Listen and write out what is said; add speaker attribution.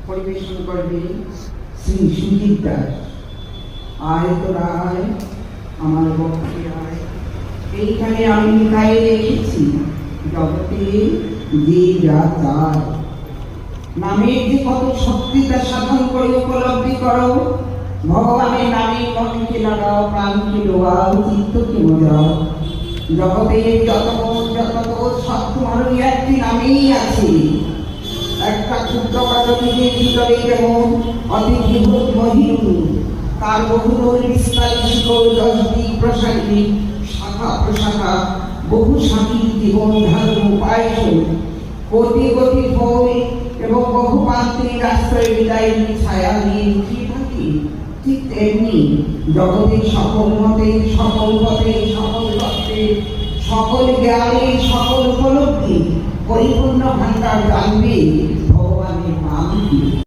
Speaker 1: পরিবেশন করবে শ্রী সুজিত দাস। আয় তোরা আয়, আমার ভক্তি আয়, এইখানে আমি গায়ে রেখেছি জগতে যে যা চায়। নামের যে কত শক্তিটা সাধন করে উপলব্ধি করো, ভগবানের নামে মনকে লাগাও, প্রাণকে ডোবাও, চিত্তকে বোঝাও। জগতের যত সব তোমার ওই একটি নামেই আছে। একটা ক্ষুদ্র কাজটির ভিতরে যেমন অতি বিভূত মহিম, তার বহুদূর বিস্তারিত শিকড়, 10 দিক প্রসারী শাখা প্রশাখা, বহু শাখীর জীবন ধারণ উপায়, কোটি কোটি ফল এবং বহু প্রান্তিক আশ্রয় বিদায়ী ছায়া নিয়ে লুকিয়ে থাকি। ঠিক তেমনি জগতের সকল মতে, সকল পথে, সকল তত্ত্বে, সকল জ্ঞানে, সকল উপলব্ধি পরিপূর্ণ ভাণ্ডার জানবে